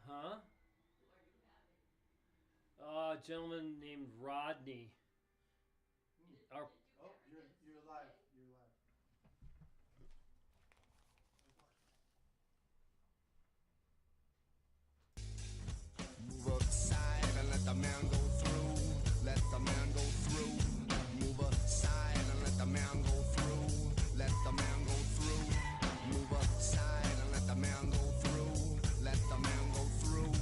Huh? A gentleman named Rodney. Our Oh, you're live. You're live. Move aside and let the man go through. Let the man go through. Move aside and let the man go through. Let the man go through. Move aside and let the man go through. Let the man go through.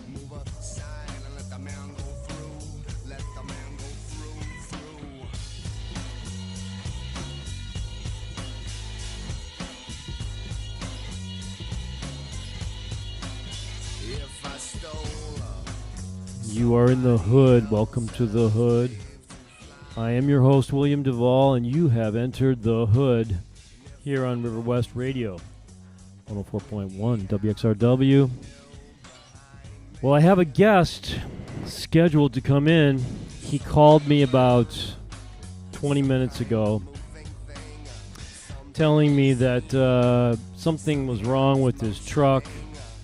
Move aside and let the man go through. Let the man go through. If I stole You are in the hood. Welcome to the hood. I am your host, William Duvall, and you have entered the hood here on River West Radio, 104.1 WXRW. Well, I have a guest scheduled to come in. He called me about 20 minutes ago telling me that something was wrong with his truck.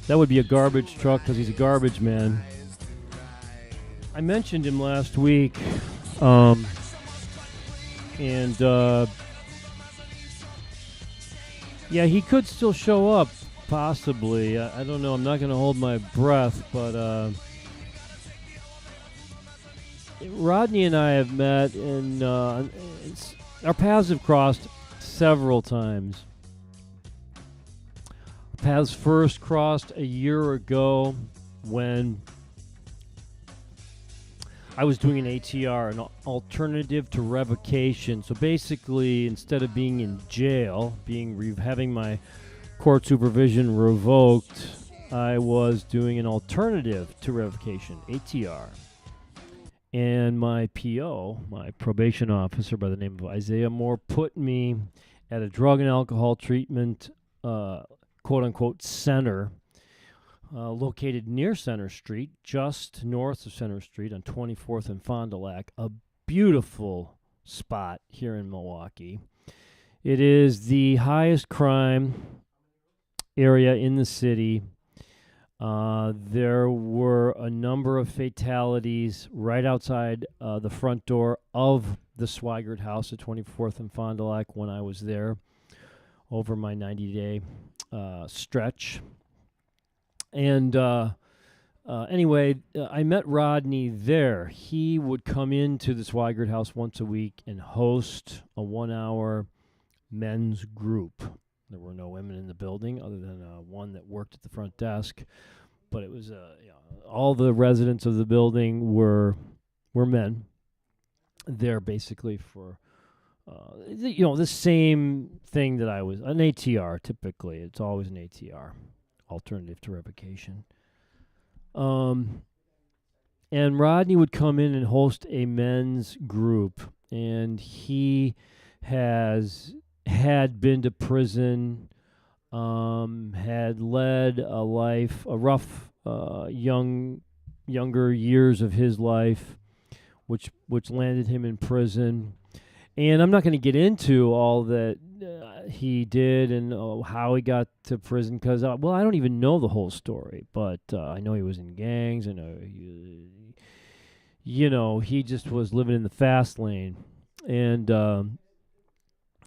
That would be a garbage truck because he's a garbage man. I mentioned him last week, and yeah, he could still show up, possibly. I don't know. I'm not going to hold my breath, but Rodney and I have met, and our paths have crossed several times. Our paths first crossed a year ago when I was doing an ATR, an alternative to revocation. So basically, instead of being in jail, having my court supervision revoked, I was doing an alternative to revocation, ATR. And my PO, my probation officer by the name of Isaiah Moore, put me at a drug and alcohol treatment, quote-unquote, center, located near Center Street, just north of Center Street on 24th and Fond du Lac, a beautiful spot here in Milwaukee. It is the highest crime area in the city. There were a number of fatalities right outside the front door of the Swigert house at 24th and Fond du Lac when I was there over my 90-day stretch. And anyway, I met Rodney there. He would come into the Swigert house once a week and host a 1-hour men's group. There were no women in the building other than one that worked at the front desk. But it was all the residents of the building were men. There basically for the same thing that I was, an ATR typically. It's always an ATR. Alternative to revocation. And Rodney would come in and host a men's group, and he had been to prison, had led a rough younger years of his life, which landed him in prison. And I'm not going to get into all that he did and how he got to prison because, I don't even know the whole story. But I know he was in gangs, and he just was living in the fast lane. And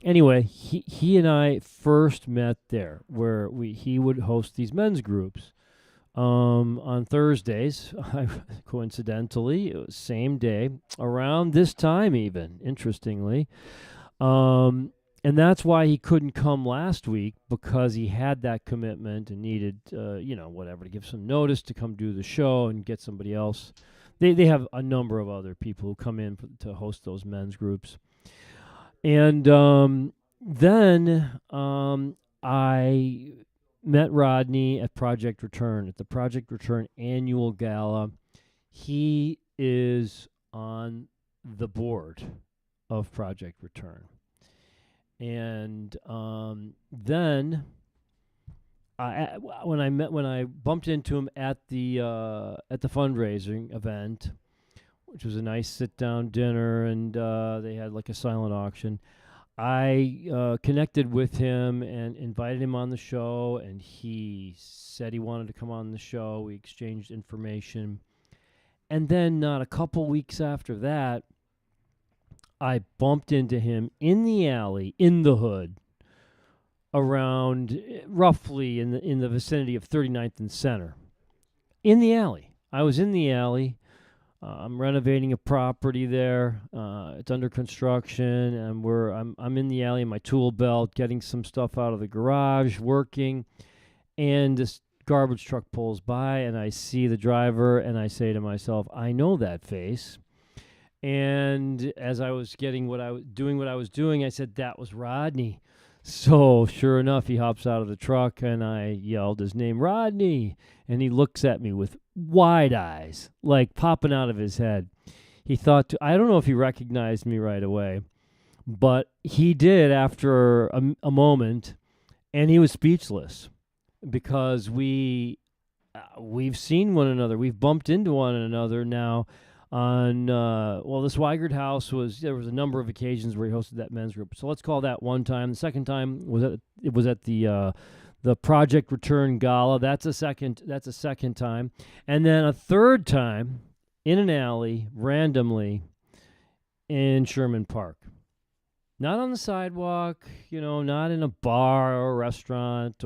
anyway, he and I first met there, where he would host these men's groups on Thursdays. Coincidentally, it was same day, around this time even, interestingly. And that's why he couldn't come last week, because he had that commitment and needed, whatever, to give some notice to come do the show and get somebody else. They have a number of other people who come in to host those men's groups. And then I met Rodney at Project Return, at the Project Return annual gala. He is on the board of Project Return. And then when I bumped into him at the fundraising event, which was a nice sit-down dinner, and they had like a silent auction, I connected with him and invited him on the show, and he said he wanted to come on the show. We exchanged information. And then not a couple weeks after that, I bumped into him in the alley, in the hood, around roughly in the vicinity of 39th and Center. In the alley. I was in the alley. I'm renovating a property there. It's under construction, and I'm in the alley in my tool belt, getting some stuff out of the garage, working, and this garbage truck pulls by, and I see the driver, and I say to myself, I know that face. And as I was doing what I was doing, I said, that was Rodney. So sure enough, he hops out of the truck, and I yelled his name, Rodney. And he looks at me with wide eyes, like popping out of his head. He thought, I don't know if he recognized me right away, but he did after a moment, and he was speechless because we've seen one another. We've bumped into one another now on, this Weigert House there was a number of occasions where he hosted that men's group. So let's call that one time. The second time was at the Project Return Gala. That's a second time. And then a third time in an alley, randomly, in Sherman Park. Not on the sidewalk, not in a bar or a restaurant,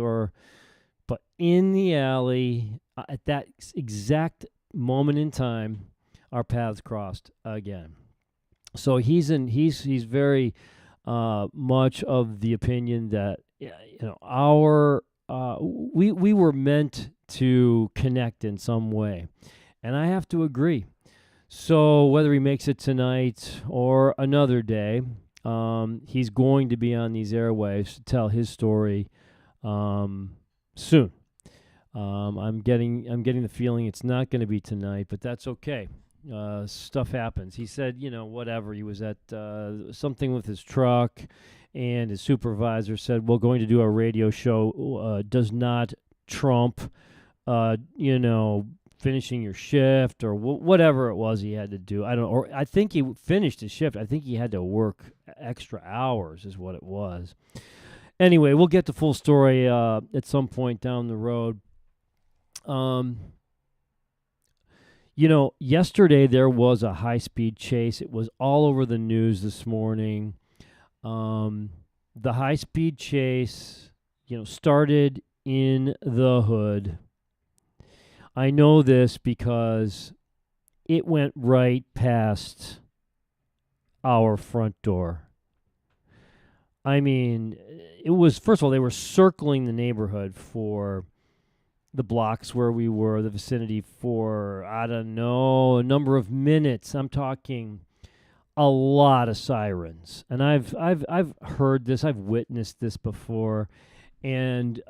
but in the alley at that exact moment in time. Our paths crossed again. So he's very much of the opinion that we were meant to connect in some way, and I have to agree. So whether he makes it tonight or another day, he's going to be on these airwaves to tell his story soon. I'm getting the feeling it's not going to be tonight, but that's okay. Stuff happens. He said, whatever. He was at something with his truck, and his supervisor said, well, going to do a radio show does not trump, finishing your shift or whatever it was he had to do. I don't know. Or I think he finished his shift. I think he had to work extra hours is what it was. Anyway, we'll get the full story at some point down the road. Yesterday there was a high-speed chase. It was all over the news this morning. The high-speed chase, started in the hood. I know this because it went right past our front door. I mean, it was, first of all, they were circling the neighborhood for the blocks where we were, the vicinity for, I don't know, a number of minutes. I'm talking a lot of sirens. And I've heard this, I've witnessed this before. And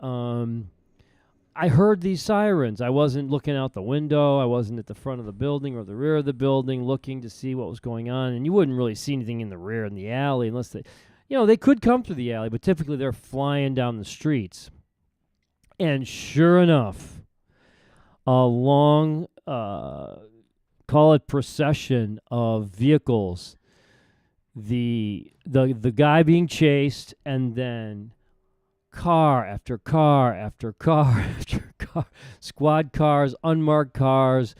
I heard these sirens. I wasn't looking out the window. I wasn't at the front of the building or the rear of the building looking to see what was going on. And you wouldn't really see anything in the rear in the alley unless they could come through the alley, but typically they're flying down the streets. And sure enough, a long, call it procession of vehicles, the guy being chased, and then car after car after car after car, squad cars, unmarked cars,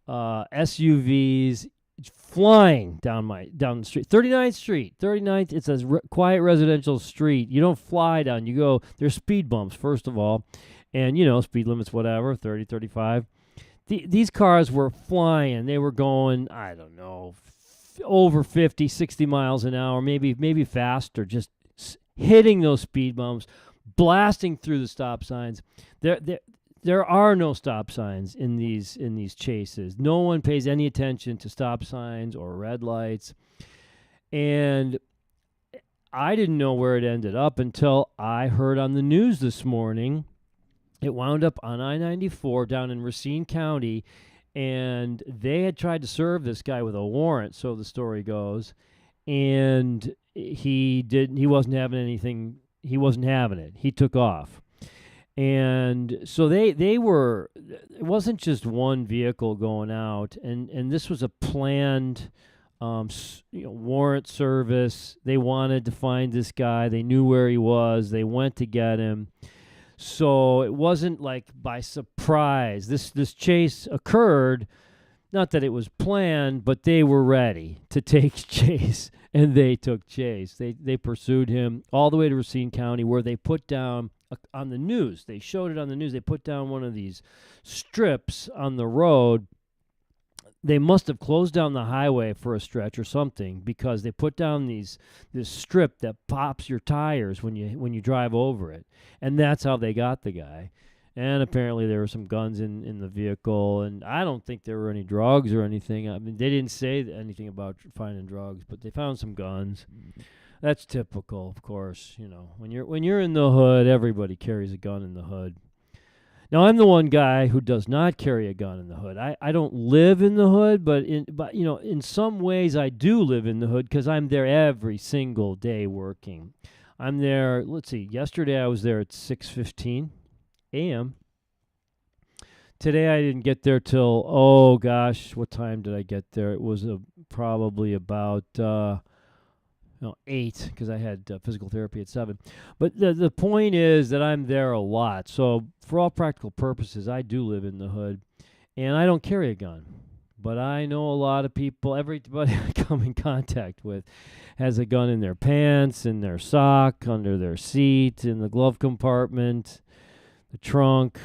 SUVs, flying down the street. 39th Street. 39th, it's a quiet residential street. You don't fly down. You go, there's speed bumps, first of all. And, speed limits, whatever, 30, 35. These cars were flying. They were going, I don't know, over 50, 60 miles an hour, maybe faster, just hitting those speed bumps, blasting through the stop signs. There are no stop signs in these chases. No one pays any attention to stop signs or red lights. And I didn't know where it ended up until I heard on the news this morning. It wound up on I-94 down in Racine County, and they had tried to serve this guy with a warrant, so the story goes, and he wasn't having anything. He wasn't having it. He took off. And so they were, it wasn't just one vehicle going out, and this was a planned warrant service. They wanted to find this guy. They knew where he was. They went to get him. So it wasn't like by surprise. This chase occurred. Not that it was planned, but they were ready to take chase, and they took chase. They pursued him all the way to Racine County, where they put down on the news. They showed it on the news. They put down one of these strips on the road. They must have closed down the highway for a stretch or something, because they put down this strip that pops your tires when you drive over it, and that's how they got the guy. And apparently there were some guns in the vehicle, and I don't think there were any drugs or anything. I mean, they didn't say anything about finding drugs, but they found some guns. That's typical, of course. When you're in the hood, everybody carries a gun in the hood. Now, I'm the one guy who does not carry a gun in the hood. I don't live in the hood, but in some ways I do live in the hood, because I'm there every single day working. I'm there. Let's see. Yesterday I was there at 6:15 a.m. Today I didn't get there till, oh gosh, what time did I get there? It was probably about 8, because I had physical therapy at 7. But the point is that I'm there a lot. So for all practical purposes, I do live in the hood, and I don't carry a gun. But I know a lot of people, everybody I come in contact with has a gun in their pants, in their sock, under their seat, in the glove compartment, the trunk,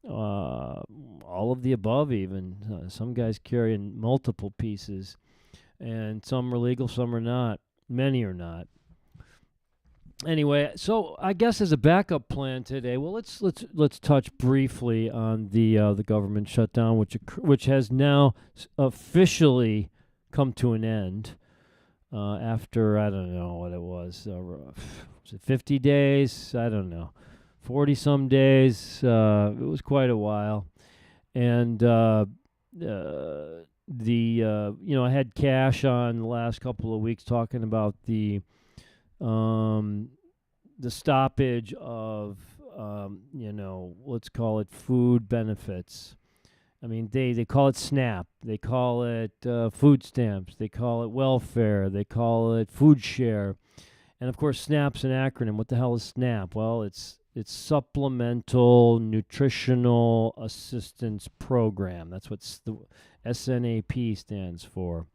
all of the above even. Some guys carry in multiple pieces, and some are legal, some are not. Many are not. Anyway, so I guess as a backup plan today, well, let's touch briefly on the government shutdown, which has now officially come to an end after, I don't know what it was it 50 days? I don't know, 40 some days. It was quite a while, and I had Cash on the last couple of weeks talking about the stoppage of let's call it food benefits. I mean, they call it SNAP, they call it food stamps, they call it welfare, they call it food share, and of course SNAP's an acronym. What the hell is SNAP? Well, it's Supplemental Nutritional Assistance Program. That's what the SNAP stands for.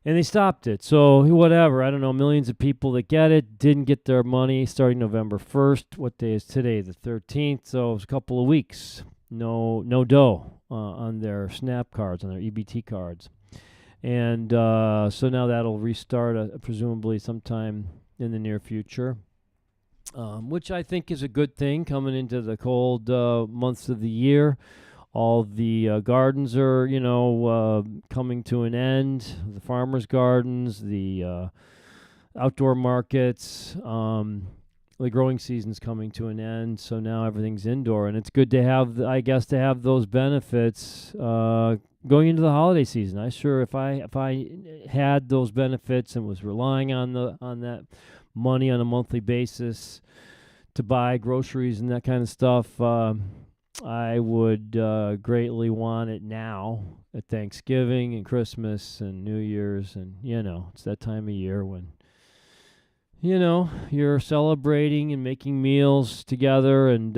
And they stopped it. So whatever, I don't know, millions of people that get it didn't get their money starting November 1st. What day is today? The 13th. So it was a couple of weeks. No dough on their SNAP cards, on their EBT cards. And so now that'll restart presumably sometime in the near future. Which I think is a good thing coming into the cold months of the year. All the gardens are, coming to an end. The farmers' gardens, the outdoor markets, the growing season's coming to an end. So now everything's indoor, and it's good to have, those benefits going into the holiday season. If I had those benefits and was relying on that money on a monthly basis to buy groceries and that kind of stuff, I would greatly want it now at Thanksgiving and Christmas and New Year's, and it's that time of year when you're celebrating and making meals together, and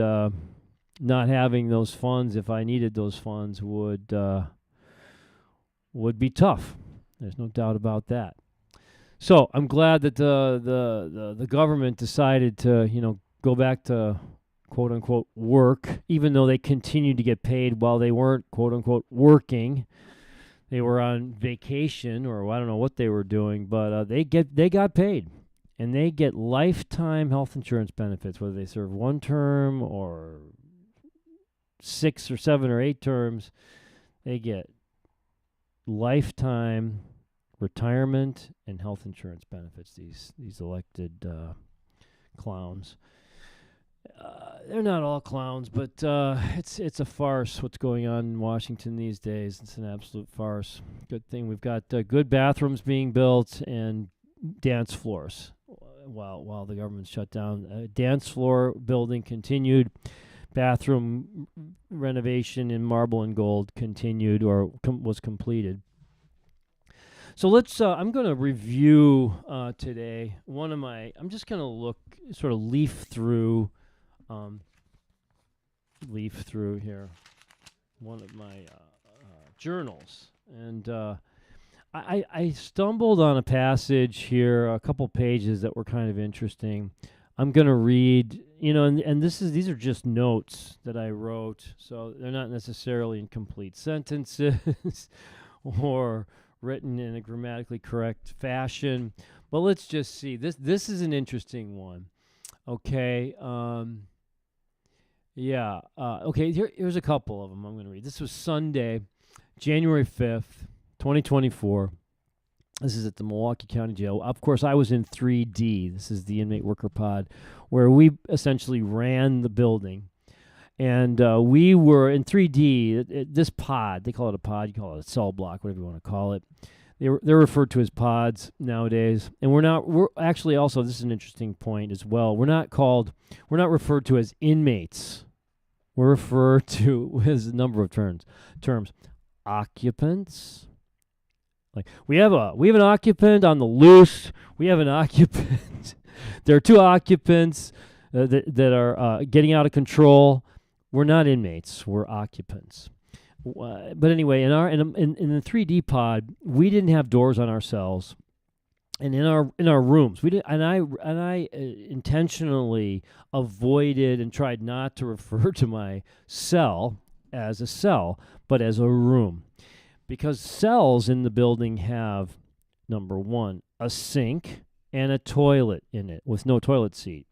not having those funds, if I needed those funds, would be tough. There's no doubt about that. So I'm glad that the government decided to go back to quote unquote work, even though they continued to get paid while they weren't quote unquote working. They were on vacation, or I don't know what they were doing, but they got paid, and they get lifetime health insurance benefits, whether they serve 1 term or 6 or 7 or 8 terms. They get lifetime retirement and health insurance benefits. These elected clowns. They're not all clowns, but it's a farce what's going on in Washington these days. It's an absolute farce. Good thing we've got good bathrooms being built and dance floors while the government's shut down. Dance floor building continued. Bathroom renovation in marble and gold continued, or was completed. So let's. I'm going to review today. I'm just going to leaf through here. One of my journals, and I stumbled on a passage here, a couple pages that were kind of interesting. I'm going to read, and these are just notes that I wrote, so they're not necessarily in complete sentences or written in a grammatically correct fashion. But let's just see. This is an interesting one. Okay. Okay, here's a couple of them I'm going to read. This was Sunday, January 5th, 2024. This is at the Milwaukee County Jail. Of course, I was in 3D. This is the Inmate Worker Pod, where we essentially ran the building. And we were in 3D. This pod, they call it a pod. You call it a cell block, whatever you want to call it. They're referred to as pods nowadays. And we're actually also, this is an interesting point as well. We're not referred to as inmates. We're referred to as a number of terms. Occupants. Like we have an occupant on the loose. We have an occupant. There are two occupants that are getting out of control. We're not inmates. We're occupants. But anyway, in the 3D pod, we didn't have doors on our cells, and in our rooms, we did. And I intentionally avoided and tried not to refer to my cell as a cell, but as a room. Because cells in the building have, number one, a sink and a toilet in it with no toilet seat.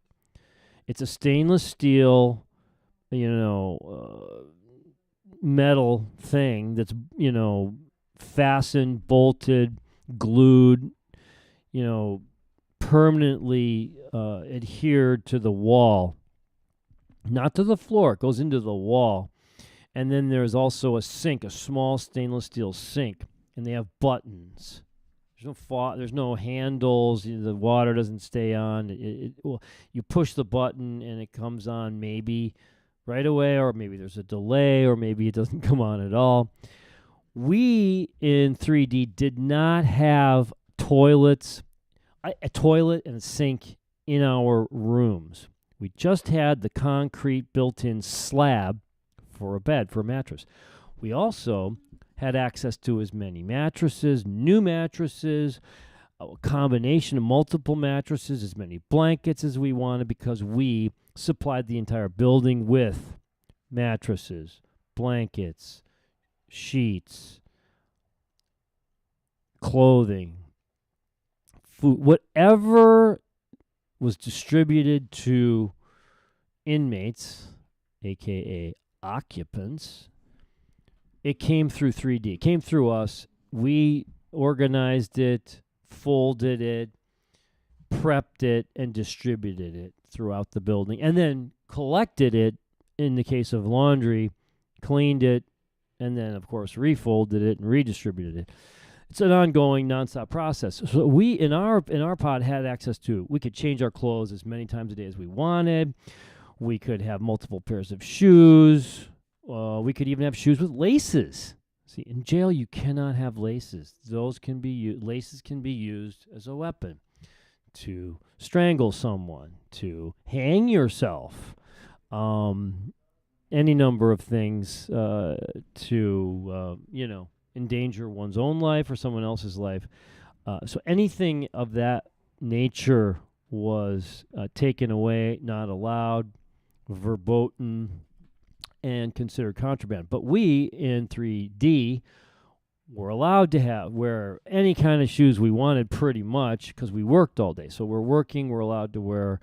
It's a stainless steel, metal thing that's, fastened, bolted, glued, permanently adhered to the wall. Not to the floor. It goes into the wall. And then there's also a sink, a small stainless steel sink, and they have buttons. There's no handles. The water doesn't stay on. You push the button and it comes on maybe right away, or maybe there's a delay, or maybe it doesn't come on at all. We in 3D did not have toilets, a toilet and a sink in our rooms. We just had the concrete built-in slab for a bed, for a mattress. We also had access to as many mattresses, new mattresses, a combination of multiple mattresses, as many blankets as we wanted, because we supplied the entire building with mattresses, blankets, sheets, clothing, food, whatever was distributed to inmates, aka occupants. It came through 3D. It came through us. We organized it, folded it, prepped it, and distributed it throughout the building. And then collected it, in the case of laundry, cleaned it, and then, of course, refolded it and redistributed it. It's an ongoing, nonstop process. So we, in our pod, had access to, we could change our clothes as many times a day as we wanted. We could have multiple pairs of shoes. We could even have shoes with laces. See, in jail, you cannot have laces. Laces can be used as a weapon to strangle someone, to hang yourself, any number of things to endanger one's own life or someone else's life. So anything of that nature was taken away, not allowed, verboten, and considered contraband. But we, in 3D, were allowed to wear any kind of shoes we wanted pretty much because we worked all day. So we're working, we're allowed to wear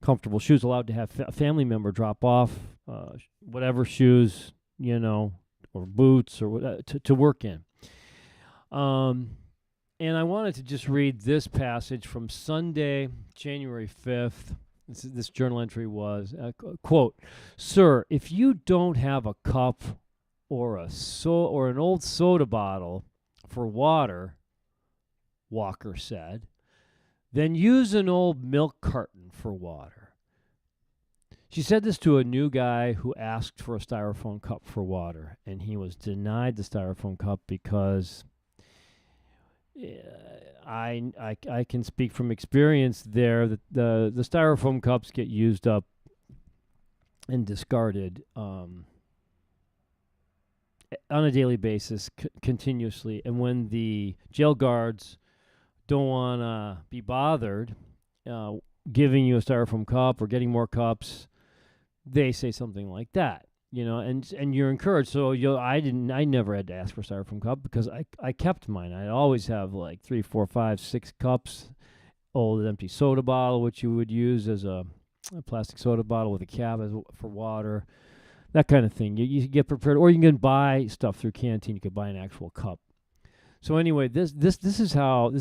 comfortable shoes, allowed to have a family member drop off whatever shoes, or boots or to work in. And I wanted to just read this passage from Sunday, January 5th. This journal entry was, quote, "Sir, if you don't have a cup or an old soda bottle for water," Walker said, "then use an old milk carton for water." She said this to a new guy who asked for a styrofoam cup for water, and he was denied the styrofoam cup because I can speak from experience there that the styrofoam cups get used up and discarded on a daily basis, continuously. And when the jail guards don't want to be bothered uh, giving you a styrofoam cup or getting more cups, they say something like that, and you're encouraged. So I never had to ask for a styrofoam cup because I kept mine. I always have like 3, 4, 5, 6 cups, old empty soda bottle, which you would use as a plastic soda bottle with a cap for water, that kind of thing. You get prepared, or you can buy stuff through Canteen. You could buy an actual cup. So anyway, this is how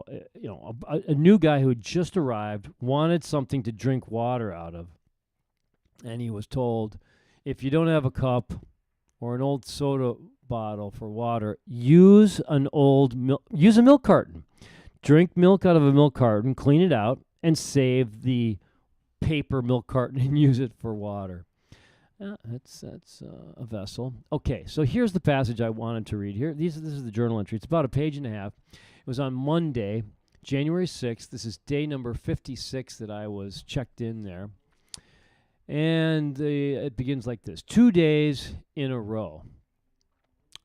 a new guy who had just arrived wanted something to drink water out of, and he was told, if you don't have a cup or an old soda bottle for water, use a milk carton. Drink milk out of a milk carton, clean it out, and save the paper milk carton and use it for water. That's a vessel. Okay, so here's the passage I wanted to read here. This is the journal entry. It's about a page and a half. It was on Monday, January 6th. This is day number 56 that I was checked in there. And it begins like this. 2 days in a row.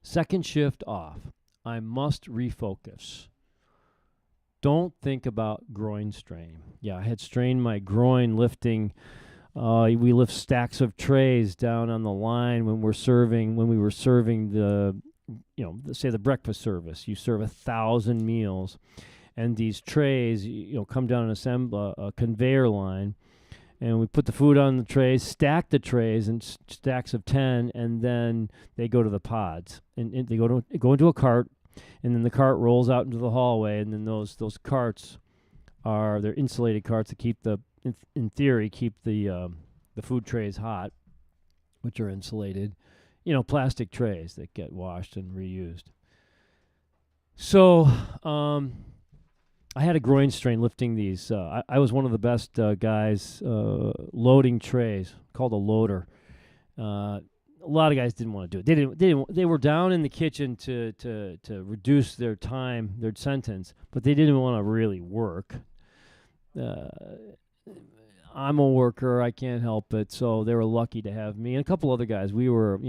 Second shift off. I must refocus. Don't think about groin strain. Yeah, I had strained my groin lifting. We lift stacks of trays down on the line when we were serving the, say the breakfast service. You serve 1,000 meals, and these trays, come down a conveyor line, and we put the food on the trays, stack the trays in stacks of 10, and then they go to the pods, and they go into a cart, and then the cart rolls out into the hallway, and then those carts they're insulated carts that keep in theory, keep the food trays hot, which are insulated, plastic trays that get washed and reused. So I had a groin strain lifting these. I was one of the best guys loading trays, called a loader. A lot of guys didn't want to do it. They were down in the kitchen to reduce their time, their sentence, but they didn't want to really work. I'm a worker. I can't help it. So they were lucky to have me and a couple other guys. We were,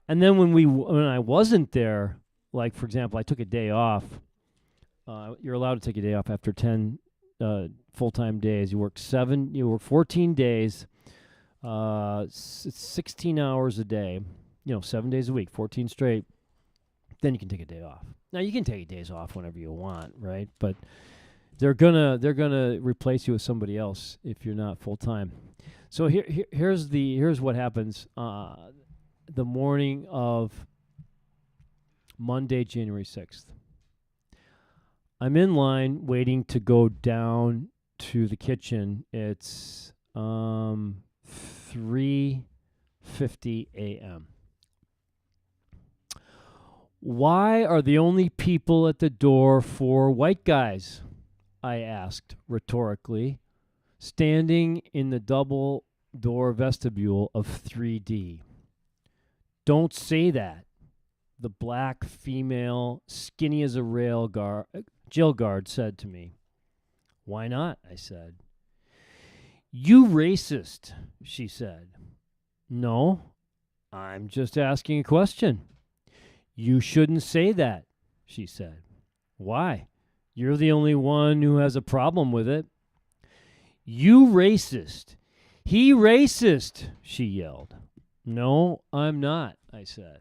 and then when I wasn't there, like for example, I took a day off. You're allowed to take a day off after 10 full-time days. You work 14 days, 16 hours a day, 7 days a week, 14 straight. Then you can take a day off. Now you can take days off whenever you want, right? But they're gonna replace you with somebody else if you're not full time. So here's what happens. The morning of Monday, January 6th. I'm in line waiting to go down to the kitchen. It's 3:50 a.m. Why are the only people at the door 4 white guys? I asked rhetorically, standing in the double door vestibule of 3D. Don't say that, the black female, skinny as a jail guard said to me. Why not? I said. You racist, she said. No, I'm just asking a question. You shouldn't say that, she said. Why? You're the only one who has a problem with it. You racist. He racist, she yelled. No, I'm not, I said.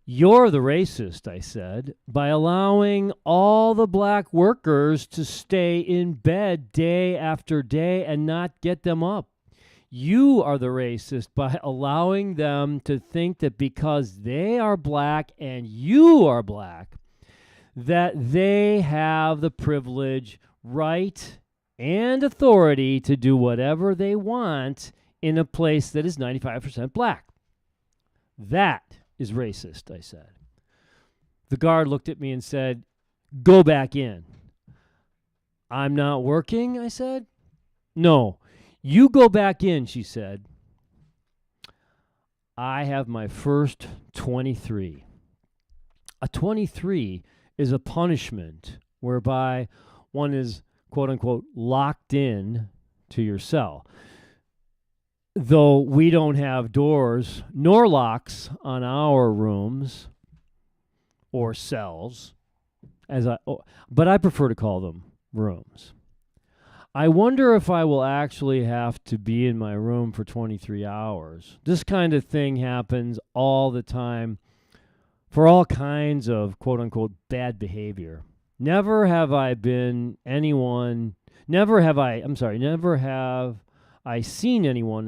You're the racist, I said, by allowing all the black workers to stay in bed day after day and not get them up. You are the racist by allowing them to think that because they are black and you are black, that they have the privilege, right, and authority to do whatever they want in a place that is 95% black. That is racist, I said. The guard looked at me and said, go back in. I'm not working, I said. No, you go back in, she said. I have my first 23. a 23 is a punishment whereby one is, quote unquote, locked in to your cell. Though we don't have doors nor locks on our rooms or cells, but I prefer to call them rooms. I wonder if I will actually have to be in my room for 23 hours. This kind of thing happens all the time for all kinds of quote-unquote bad behavior. Never have I seen anyone in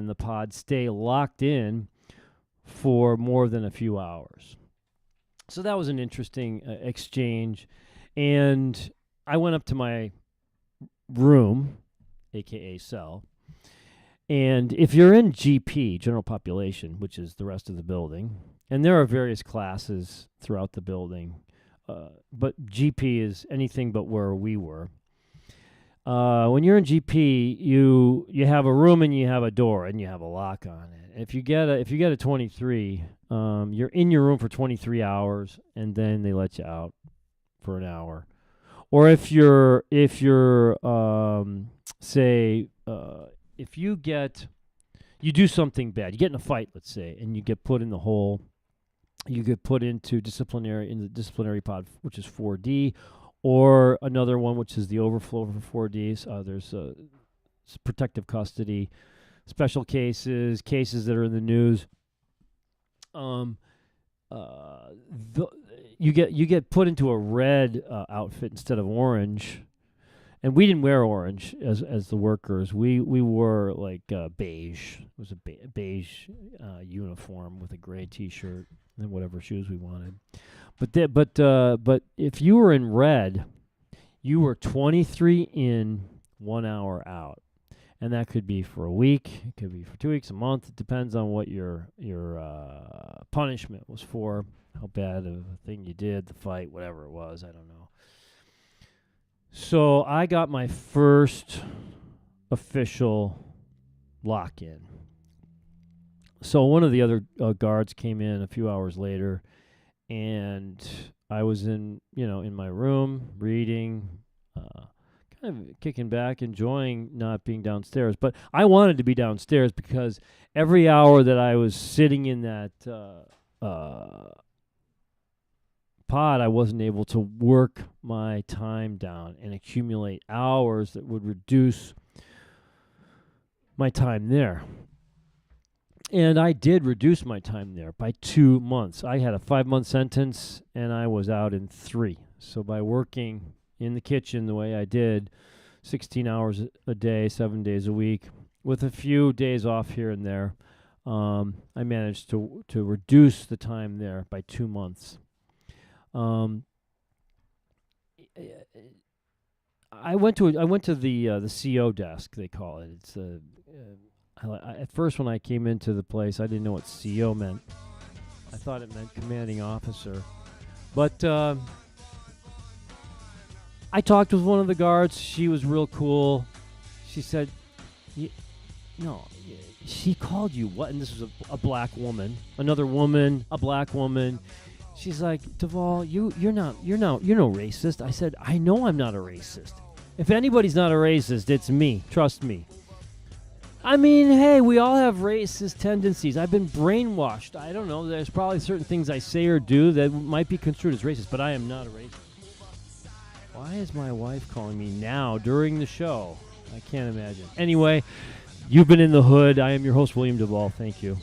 the pod stay locked in for more than a few hours. So that was an interesting exchange. And I went up to my room, aka cell, and if you're in GP, general population, which is the rest of the building, and there are various classes throughout the building, but GP is anything but where we were. When you're in GP, you have a room and you have a door and you have a lock on it. If you get a 23, you're in your room for 23 hours and then they let you out for an hour. Or if you do something bad, you get in a fight, let's say, and you get put in the hole, you get put into the disciplinary pod, which is 4D, or another one, which is the overflow for 4Ds. There's protective custody, special cases that are in the news. You get put into a red outfit instead of orange, and we didn't wear orange as the workers. We wore like beige. It was a beige uniform with a gray T-shirt and whatever shoes we wanted. But if you were in red, you were 23 in, 1 hour out. And that could be for a week, it could be for 2 weeks, a month. It depends on what your punishment was for, how bad of a thing you did, the fight, whatever it was, I don't know. So I got my first official lock-in. So one of the other guards came in a few hours later, and I was in my room reading, kind of kicking back, enjoying not being downstairs. But I wanted to be downstairs because every hour that I was sitting in that pod, I wasn't able to work my time down and accumulate hours that would reduce my time there. And I did reduce my time there by 2 months. I had a 5-month sentence, and I was out in 3. So by working in the kitchen the way I did, 16 hours a day, 7 days a week, with a few days off here and there, I managed to reduce the time there by 2 months. I went to the CO desk, they call it. It's at first when I came into the place, I didn't know what CO meant. I thought it meant commanding officer. But I talked with one of the guards. She was real cool. She said, she called you what? And this was a black woman. Another woman, a black woman. She's like, Duvall, you're no racist. I said, I know I'm not a racist. If anybody's not a racist, it's me. Trust me. I mean, hey, we all have racist tendencies. I've been brainwashed. I don't know. There's probably certain things I say or do that might be construed as racist, but I am not a racist. Why is my wife calling me now during the show? I can't imagine. Anyway, you've been in the hood. I am your host, William Duvall. Thank you.